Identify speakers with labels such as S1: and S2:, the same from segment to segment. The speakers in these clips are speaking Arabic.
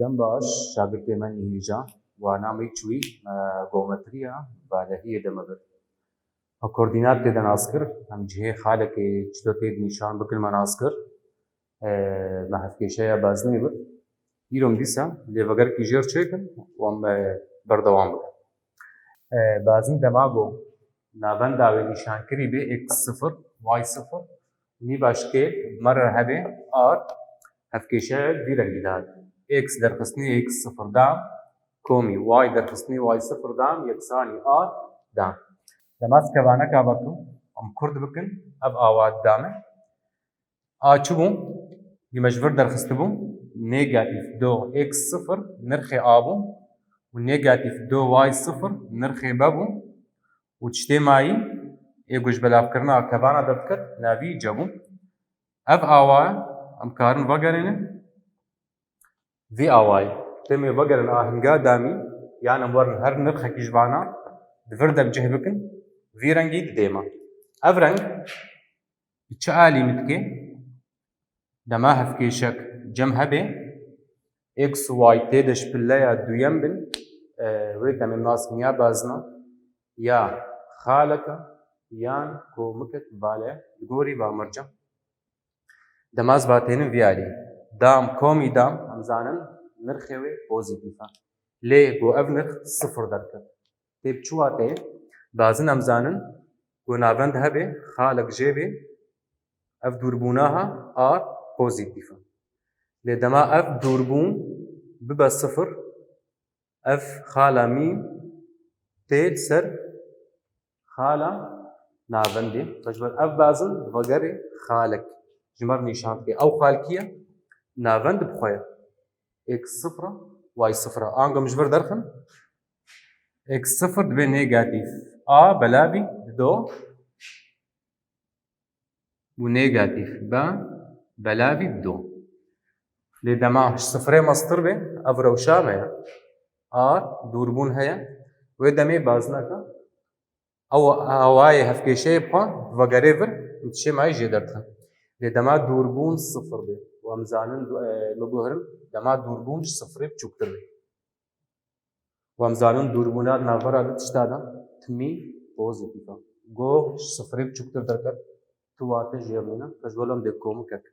S1: دەم باش شاگردێ مەنی هیجا وانامەی چووی گۆمەتریە بادەهیە دەمەبێت کوردینات تێدا ناس کرد ئەم جهێ خالێکێ چتۆ تێ نیشان بکرمە ناس کرد مە هەفتکێشەیە بازنێ برد ئیرۆم دیسە لێڤەگەرکی ژێر چێکن وەم بەردەوام بکەن بازن دەما بۆ ناڤەنداوێ نیشانکری بێ x0 y0 نی باشکێ مەرە هەبێ ئار هەفتکێشەیە دی رەنگی داد x دەرخستنی x0 دام کۆمی y دەرخستنی y0 دام یەکسانی ئار دام دەماس کەوانەکا بەکەم ئەم کورد بکن ئەڤ ئاوات دامە ئاچ بوو دیمەژڤر دەرخست بوو نێگاتیڤ دۆ x0 نرخێ ئا بوو و نێگاتیڤ دۆ y0 نرخێ بە بوو و تشتێ مایی ئێگوش بەلافکردنا کەڤانە دەبکرد ناوی جە بوو ئەڤ ئاوایە ئەم کارن ڤەگەرێنن ڤی ئاوایە تێمێ ڤەگەرن ئاهەنگا دامی یان ئەم وەرن هەر نرخێکیش بانە دڤر دەمجه بکن ڤی رەنگی دێمە ئەڤ رەنگ چ ئالی متکێ دەما هەفتکێشەک جەم هەبێ x و y تێدەش پلەیە دوویەم بن وێ دەمێ ناسکن یا بازنە یا خالەکە یان کۆمکت بالێ گۆری بامەرجە دەماز باتێنن ڤیالی دام کۆمی دام ئەمزانن نرخێوێ پۆزیتیڤە لێ بۆ ئەڤ نرخ سفر دەرکرد تێ بچواتێ بازن ئەمزانن بۆ ناڤەند هەبێ خالەک ژێبێ ئەڤ دووربووناها ئار پۆزیتیڤە لێ دەما ئەڤ دووربوون ببە سفر ئەڤ خالە میم تێ سەر خالە ناڤەندێ تەجبەر ئەڤ بازن ڤەگەرێ خالێک ژمەر نیشان بکێ ئەو خالکیە ناڤەند بخۆیە x0 y0 ئانگە مژڤر دەرخن x0 دبێ نێگاتیڤ ئا بەلاوی دۆ و نێگاتیڤ بە بەلاوی دۆ لێ دەما سفرێ مەستر بێ ئەڤ رەوشامەیە ئار دووربوون هەیە وێ دەمێ بازنەکە ئەو ئاوایە هەفتکێشەیە بخوا ڤەگەرێ ڤر تشێ مای ژێ دەرخن لێ دەما دووربوون سفر بێ و ئەمزانن بگوهرن دەما دووربوون سفرێ بچووکتر بێ و ئەمزانن دووربوونا ناڤەرا لە تشتادا تمی پۆزیتیڤە گۆ سفرێ بچووکتر دەرکرد توواتە ژێڕنینە تەجبەلۆم دێ کۆمکەک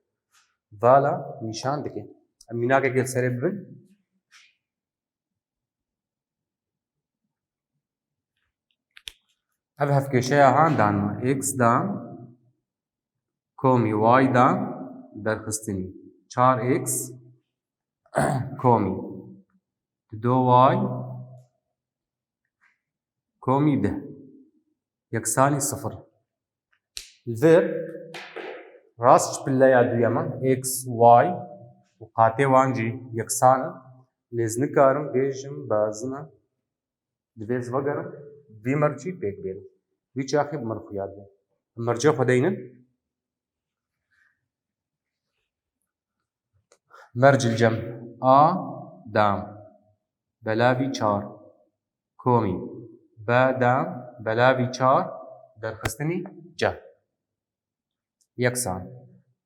S1: ڤالە نیشان دکێ ئەم میناکێک سەرێ ببن ئەڤ هەفتکێشەیە هان دانمە x دام کۆمی y دام دەرخستنی 4x کۆمی 2y کۆمی 10 یەکسانی سفر ڤر ڕاست پلەیە دوویەمە x y و قاتێ وانجی یەکسانە لێز نکارم بێژم بازنە دڤێز ڤەگەرم ڤی مەرجی پێک بێنم ڤی چاخی بمەرخویاد بێ مەرجە خۆدەینن مەرج الجەم ئا دام بەلاوی 4 کۆمی بە دام بەلاوی 4 دەرخستنی جە یەکسان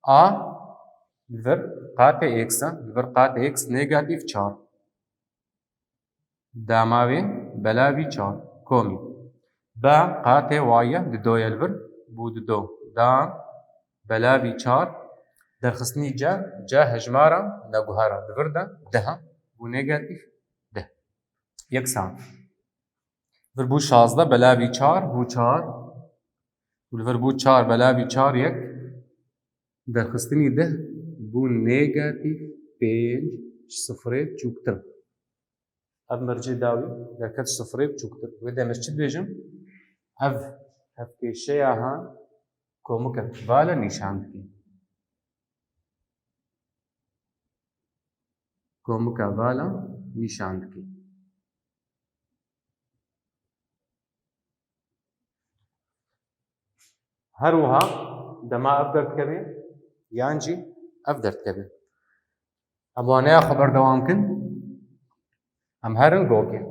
S1: ئا ڤر قاتێ ئێکسە ڤر قاتێ ئێکس نێگاتیڤ 4 داماوێ بەلاوی 4 کۆمی بە قاتێ وایە ددۆیە ڤر بوو ددۆ دام بەلاوی 4 دەرخستنی جە جە هەژمارە نەگوهارە ڤردە دەها بوو نێگاتیڤ دە یەکسان ڤر بوو 16 بەلاوی 4 بوو 4 ڤر بوو 4 بەلاوی 4 یەک دەرخستنی 10 بوو نێگاتیڤ 5 سفرێ بچووکتر ئەڤ مەرجێ داوی دەکەت سفرێ بچووکتر وێ دەمەش چ بێژم ئەڤ هەفتکێشەیە هان کۆمکە ڤالە نیشان بکەین کۆمکە ڤالە نیشان بکەین هەروەها دەما ئەڤ دەردکەوێ یانجی ئەڤ دەردکەوێ ئەم وانەیە خۆ بەردەوام بکەن ئەم هەرن گۆکێ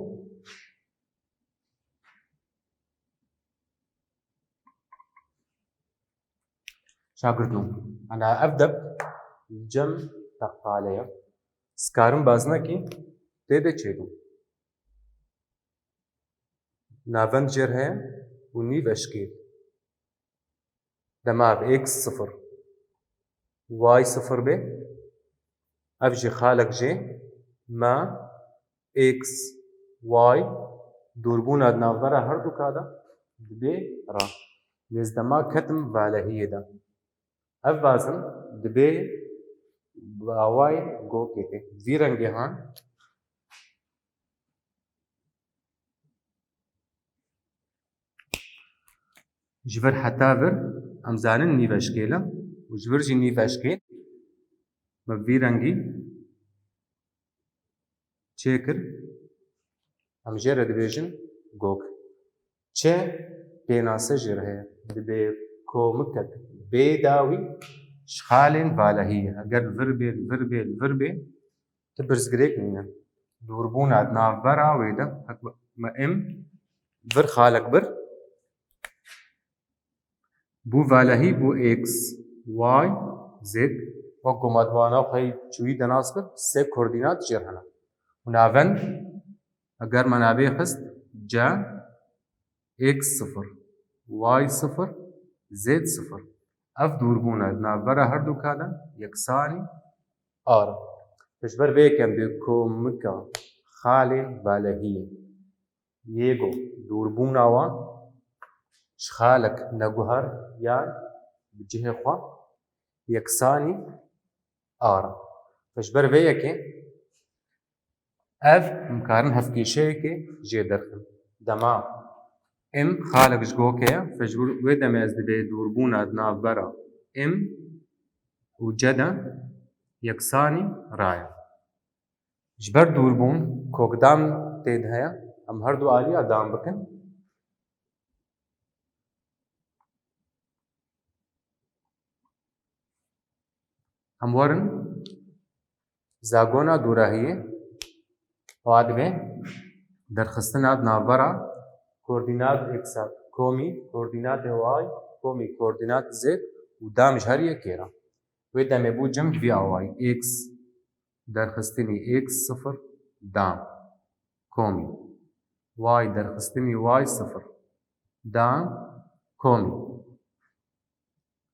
S1: شاگردوو ئەنا ئەڤ دەب جەم تەقالەیە سکارم بازنا کی تێدە چێبوو ناوەند جێر هەیە و نیڤ ئەشکێت دەماڤ x صفر y صفر بێ ئەف ژێ خالق ژێ ما x y دووربوونا ناوبەرە هەردووکادا دبێ ڕا لێزدەما کەتم ڤالەهیەدا ئەف بازم دبێ باوای گۆکێتێ ڤی ڕەنگێ هان ji vir heta vir em zanin nîveşkêl e û ji vir jî nîveşkê me vî rengî çêkir em jê re dibêjin gok. Çe pênase jê re heye dibê komikek bêdawî ji xalên valehî ye eger vir bê vir bê vir bê tu birzgirêk nîne dûrbûna di navbera wê de me em vir xalek bir بو valehî bû x y z wek ku me dwana xwe çûyî denas kir sê koordînat jêr hene û navend eger me navê xist c x sıfır y sıfır z sıfır ev dûrbûna di navbera herdûka de yeksanî ar ji ber vê yekem bê komika xalên valehî ye yêgo dûrbûna wan ji xalek neguher yan bi cihê xwe yeksanî ar e ji ber vê yekê ev em karin hevkêşeyekê jê derxin dema em xalek ji gokê ye ji wê demê ez dibê dûrbûna di navbera em û c de yeksanî ra ye ji ber dûrbûn kokdam tê de heye em her du alîya dam bikin em werin zagona dûrahiyê wa dibe derxistina di navbera koordînat x komî koordînatê y komî koordînat z û dam ji her yekê re wê demê bû cem vî awayî x derxistinî x sıfır dam komî y derxistinî y sıfır dam komî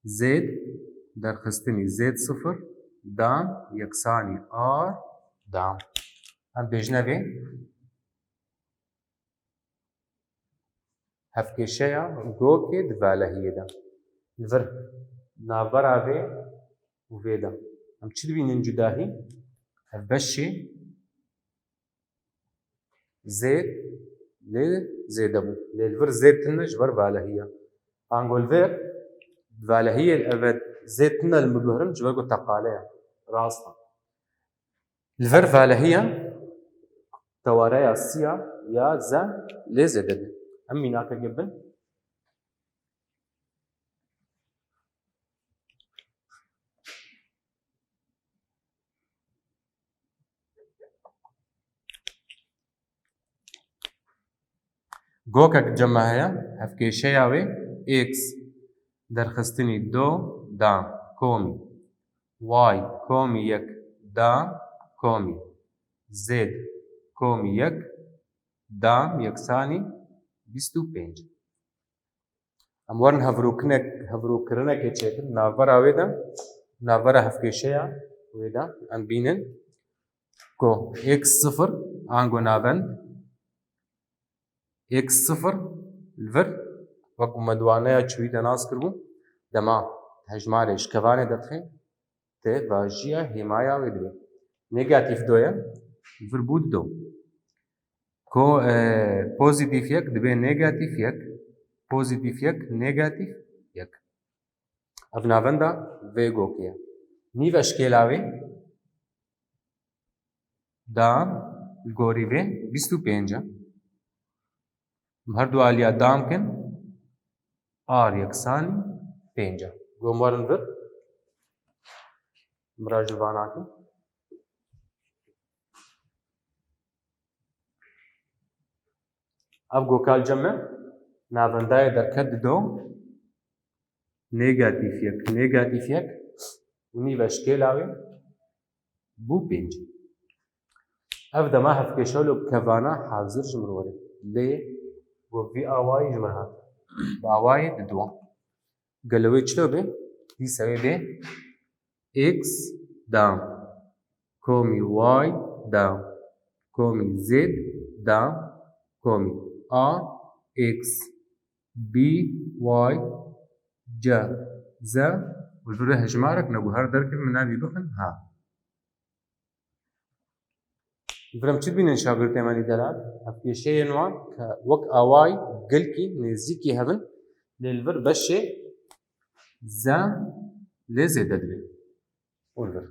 S1: z derxistinî z sıfır dam yeksanî ar dam em bêjine vê hevkêşeya gokê di valehiyê de li vir navbera vê û vê de em çi dibînin cudahî ev beşê zêd lê zêde bû lê li vir zêd tune ji ber valehî ye ango li vir valehiyê ev zêd tune li mibihrin ji ber ku teqale ye rast e li vir valehî ye tewareya sîya ya z lê zêde bê em mînakekê bin gokek ceme heye hevkêşeya wê x derxistinî do dam komî y komî yek dam komî z komî yek dam yeksanî bîst û pênc em werin hevrûkirinekê çêkin navbera wê de navbera hevkêşeya wê de em bînin ku x sıfır ango navend x sıfır li vir wek ku me dwaneya çûyî denas kirbû dema hejmarê ji kevanê derdixe tê vajiya hêmaya wê dibe negatîv do ye li vir bû do ko pozîtîv yek dibe negatîv yek pozîtîv yek negatîv yek ev navenda vê gokê ye nîv eşkêla wê dam li gorî vê bîst û pênc e her du alîya dam kin ar yeksanî pênc e gom werin vir mira ji van nakin ev gokal cem e navendayê derket di do negatîv yek û nîv eşkêla wê bû pênc أبدأ ما هفكشولو كفانا حافظر جمروري ليه وفي آواي جمرها بآواي ددوا قالوا يتشلو بي يساوي بي إكس داون كومي واي داون كومي زد داون كومي إكس بي واي جا زا والفرق هجمارك نبو هر درك من نبي بخن ها فرم چی بینن شاگرد مانی دلال افکیشه نوع وق آوای گلکی نزدیکی هبن للفر بشه زا لزه ددبه والفر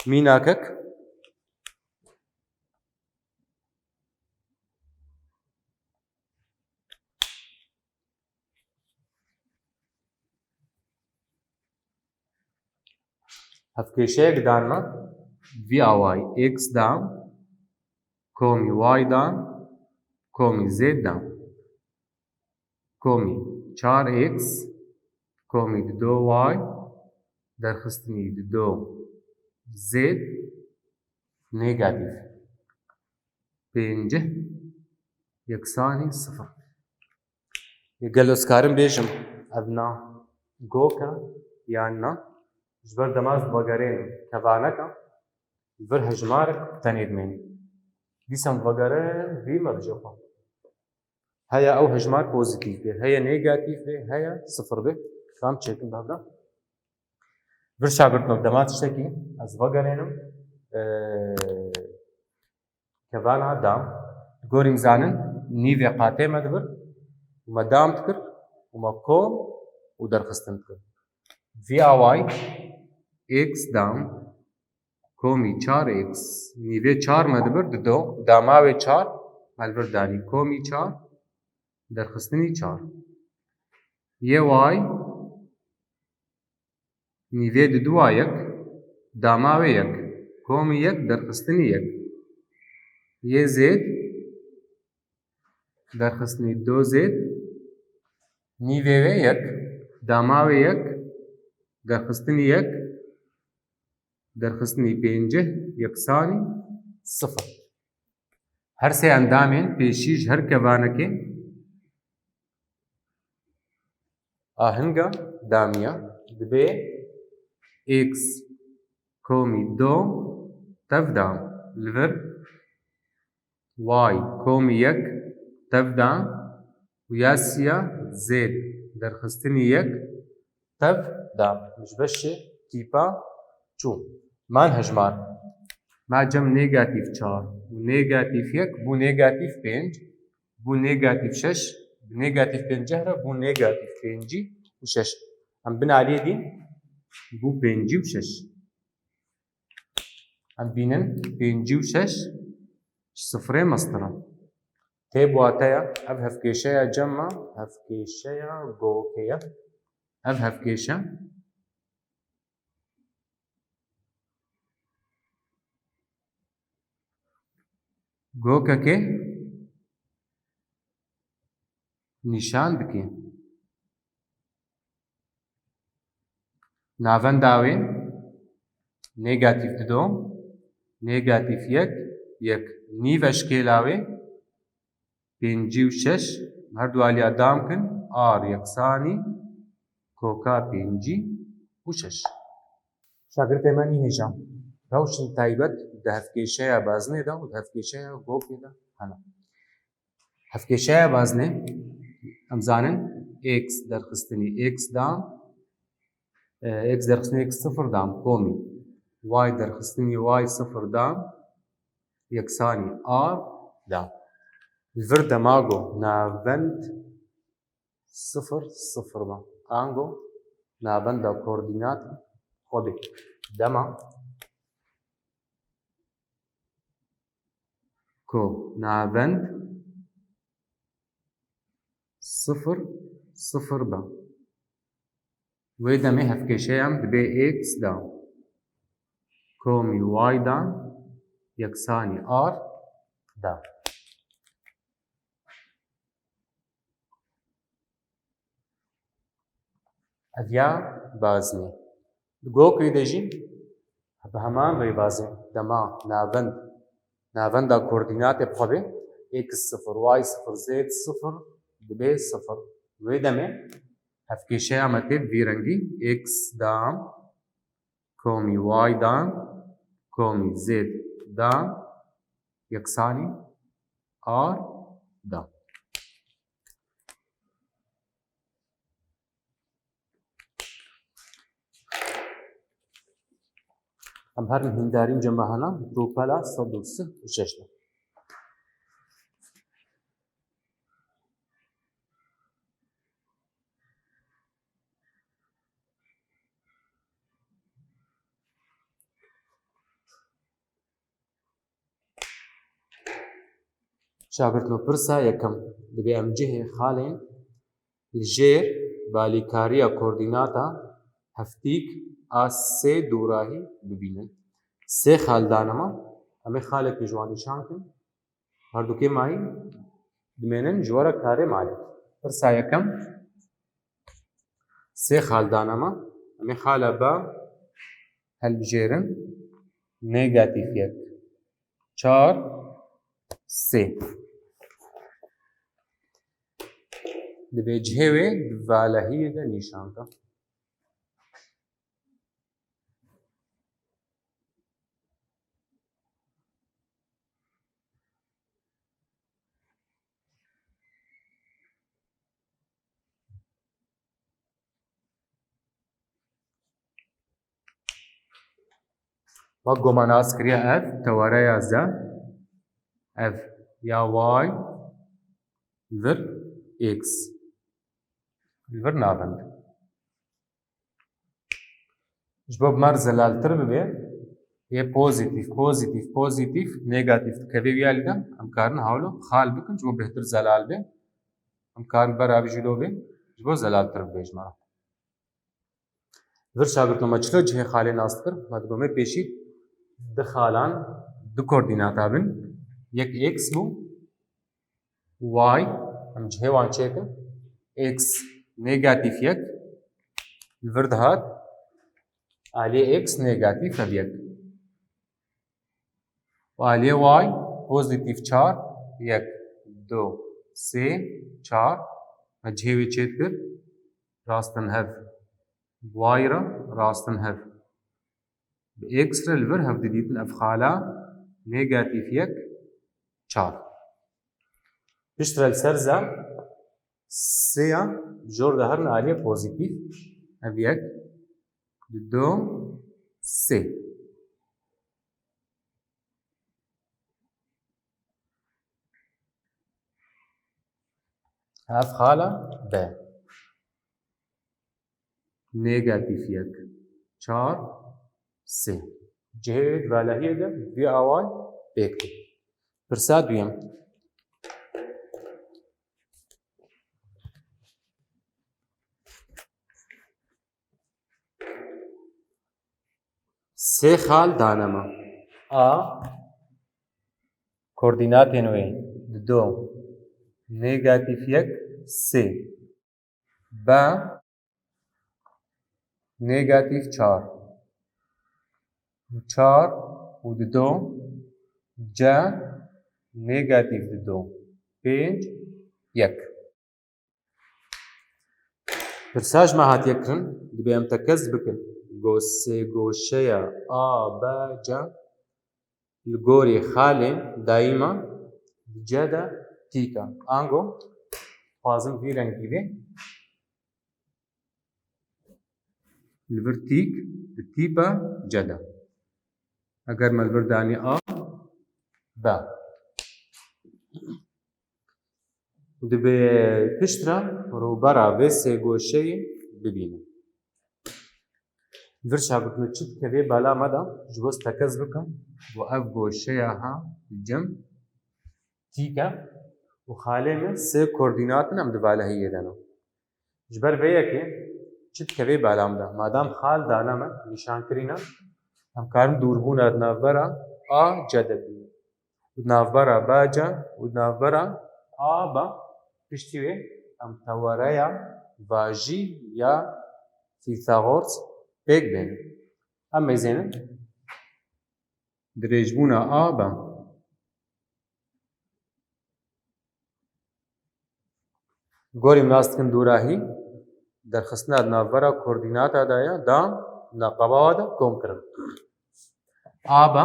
S1: میناکک افکیشه دانما في آوای اكس دام كومي واي دام كومي زد دام كومي 4 اكس كومي دو واي درخستني دو زد نيجاتيف بينجه يكساني صفر يقلو سكارم بيجم ابنا جوكا يانا جبر دماز بغارين كفانكا جبر هجمارك تانيد مني ديسم بغارين في مرجوحة هيا او هجمار بوزيتيف به هيا نيجاتيف به هيا صفر به فهم تشيكن بهذا برشا قلت مقدمات تشتكي از بغارينم كفانا دام تقولي مزانن نيفي قاتي مدبر وما دام تكر وما كوم ودرخستن تكر في اواي اكس دام كومي 4 اكس نيفي 4 مدبر دو داماوي 4 مالبر داني كومي 4 درخستني 4 ये वाई निवे दुआ यक दामावे यक कोम यक दरखस्तनी यक ये जेद दरखस्तनी दो जेद निवे यक दामावे यक दरखस्तनी यक दरखस्तनी पेंजे यकसानी صفر हर से अंदामें पेशीज हर कवान के آهنگا دامیا دبی اکس کومی دو تف دام لور واي کومی یک تف دام وياسيا زد درخستني یک تف دام مش بشه تيبا شو مان هجمار ما جم نيجاتيف 4 ونيجاتيف یک بو نيجاتيف 5 بو نيجاتيف 6 نيجاتيف 5 جهرة بو نيجاتيف 5 و6 عم بنا عليه دي بو 5 و6 عم بينن 5 و6 صفرين مسطرة تيب واتايا اب هفكيشايا جمع هفكيشايا جوكيا اب هفكيشا جوكا كي نشان دكي نافن داوين نيجاتيف دو نيجاتيف يك نيف اشكيلاوي بينجي وشش هردو عليا دامكن ار يكساني كوكا بينجي وشش شاگرد ماني هجام روشن تايبت ده هفكيشايا بازنه ده وده هفكيشايا جوكي ده هنا هفكيشايا بازنه امزانن اكس درخستني اكس دام اكس درخستني اكس صفر دام كومي واي درخستني واي صفر دام يكساني ار دام الفرد ماغو نافند صفر صفر با انغو نافند كوردينات خودي دما كو نافند صفر صفر با ويدا مي هفكيشيام دبي اكس دام كومي واي دام يكساني ار دام اديا بازني جوكي دجي بهمان ڕێبازێ دەما ناڤەندا کۆردیناتێ بخەبێ x 0 y 0 z 0 دەبێ 0 وێ دەمێ هەفکێشەیە ئەمە تێت ڤیرەنگی x دام کۆمی y دام کۆمی z دام یەکسانی r دام. ئەم هەر هیندارین جەمەهانە ڕووپەلا 136. شاگردنۆ پرسا یەکەم دەبێ ئەم جهێ خاڵێن ژێر بالیکاریە کۆردیناتە هەفتیک ئا سێ دووڕاهی ببینن. سێ خاڵدانەمە ئەمێ خالێکی جوانیشانکن هەردووکێ مایی دمێنن ژوەرە کارێ مالێ. پرسا یەکەم سێ خاڵدانەمە ئەمێ خالە بە هەلبژێرن نێگاتیڤ یەک 4 3 دەبێ جهێوێ ڤالەهیەدە نیشانکە. وەک گۆمان ئاسکریا ئەف تەوارەیە زە ئەف یا وای ڤر ئێکس ڤر ناڤەند ji bo bimar zelaltir bibe yê pozîtîv negatif dikeve wiya lî de em karin hawlo xal bikin ji bo bêhtir zelal be em karin beravî jîlo be ji bo zelaltir bibe ji me re. Vir şagirdno me çilo cihê xalê nas dikir me digome pêşî di xalan du koordînata bin yek x bû y em cihê wan çêkin x negatif yek li vir dihat aliyê x negatif hev yek û aliyê y pozitif 4 yek 2 3 4 me cihê wê çê dikir rastin hev y re rastin hev bi x re li vir hev didîtin ev xala negatif yek 4 piştre li ser ze sêya jor de herin aliyê pozitif ev yek 2 3 ev xala b negatif yek 4 3 cihê valehiyê de vî away pêk bû. Pirsa duyem sê xal danema a koordînatên wê di do negatif yek sê b negatif 4 4 û di do c negatif di do 5 yek. Pirsa ji me hatiye kirin dibe em tekez bikin sêgoşeya a b c li gorî xalên daîma c de tîk e. Ango xwazim vî rengî vê li vir tîk di tîpa c de. Eger me li vir danî a b dibe piştre rûbera vê sêgoşeyê bibînin. Vir şagirdno çi dikeve bala me de ji bo tekez bikim bo ev goşeya ha cem tîk e û xalê min sê koordînatin em di valehiyê de ne. Ji ber vê yekê çi dikeve bala me de madam xal dane me nîşankirîne em karin dûrbûna di navbera a c de bînin û di navbera b c û di navbera a b piştî wê em tewareya vajî ya Fîthagors pêk bênin. Em mêzênin درێژبوونە ئا بە گۆری مناستکن دووراهی دەرخستنا ناڤبەرە کۆردیناتادایە دا ناقەباوادە کۆمکردن ئا بە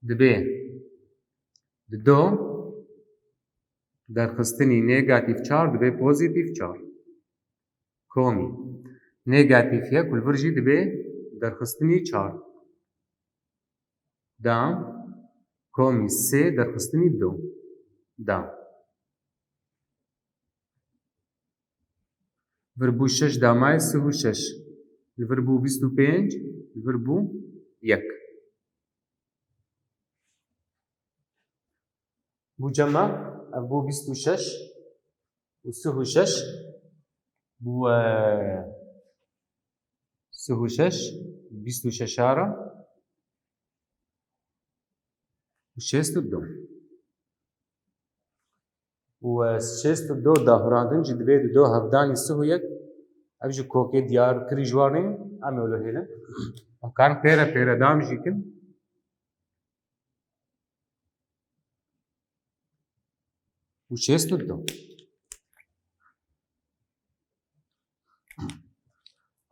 S1: دبێ ددۆ دەرخستنی نێگاتیڤ 4 دبێ پۆزیتیڤ 4 کۆمی نێگاتیڤ 1 ولڤرژی دبێ دەرخستنی 4 دام کۆمی 3 دەرخستنی 2 دام ڤربوو 6 دامای 36 ڤربوو 25 ڤربوو 1 بوو جەمە ئەڤ بوو 26 و 36 بوو 36 26 و 62 و 62 داهراندن jî divê di do hevdanî 1 ev ji kokê diyarkirî ji wan ê em ê wilo hêlin em karin pêre dam jî kin û 62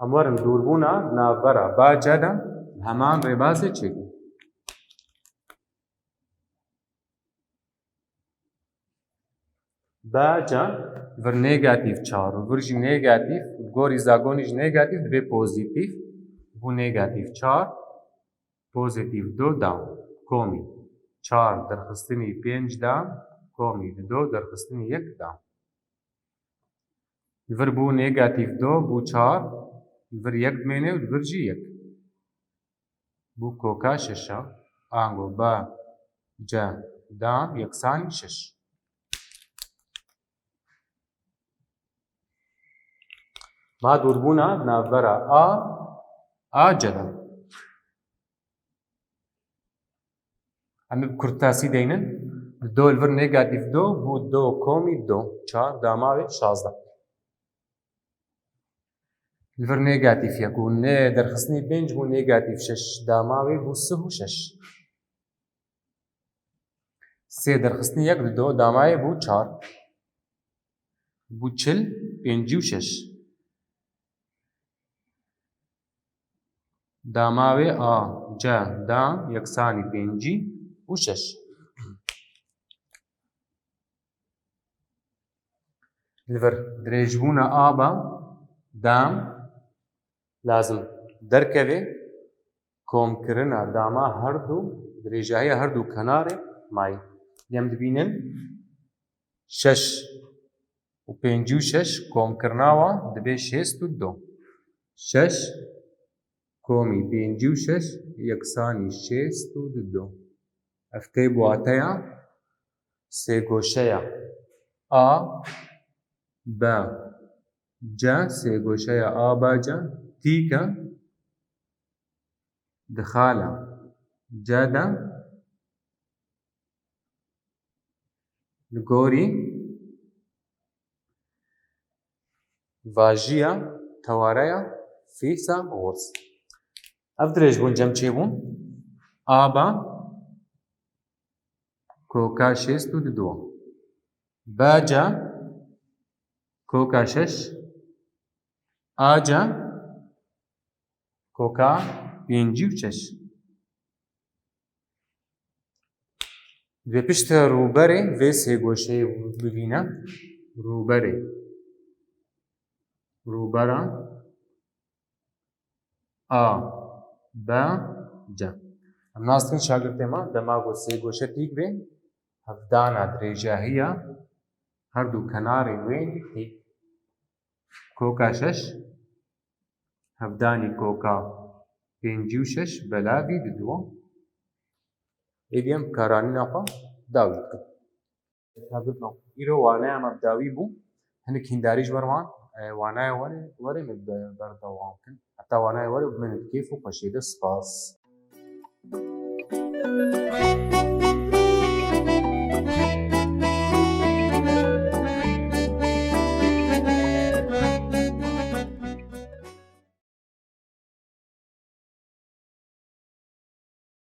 S1: em werin dûrbûna navbera ba c de heman rêbazê çêkin ba c vir nêgatîv 4 û vir jî nêgatîv gorî zagonî ji nêgatîv dibe pozîtîv bû nêgatîv 4 pozîtîv 2 dam komî 4 derxistinî 5 dam komî 2 derxistinî 1 dam vir bû nêgatîv 2 bû 4 vir 1 dimêne û vir jî 1 bû koka 6 ango ba c dam yeksanî 6 ما dûrbûna navbera a c de em ê bi kurtasî deynin do li vir nêgatîv 2 bû 2 komî 2 4 dama wê 16 li vir nêgatîv 1 û nê derxistinî 5 bû nêgatîv 6 dama wê bû 6 3 derxistinî 1 di 2 damayê bû 4 bû 40 5 û 6 dama wê a c dam yeksanî 5 û 6 li vir dirêjbûna a ba dam lazim derkeve komkirina dama her du dirêjahiya her du kenarê mayî em dibînin 6 û 5 û 6 komkirina wan dibe 62 6 komî 5 û 6 yeksanî 62 ev tê buwateya sêgoşeya a b c sêgoşeya a b c tîke di xala c de li gorî vajiya tewareya fîsa Qurs ev dirêjbûn cem çêbûn a b koka 62 b c koka 6 a c koka 5 û 6 vê pişta rûberê vê sêgoşeyê bibîne rûberê rûbera a b c em nas dikin şagirtê me dema got sêgoşe tîk bê hevdana dirêjahiya her du kenarên wê tîk koka 6 hevdanî koka 5 û 6 belavî diduwe êdî em karanîna xwe dawî dikin şagirtno îro waneya me bi dawî bû hinek hîndarî ji ber wan wanaya were me berdewam bikin heta wanaya were bimînin kêf û xweşiyê de spas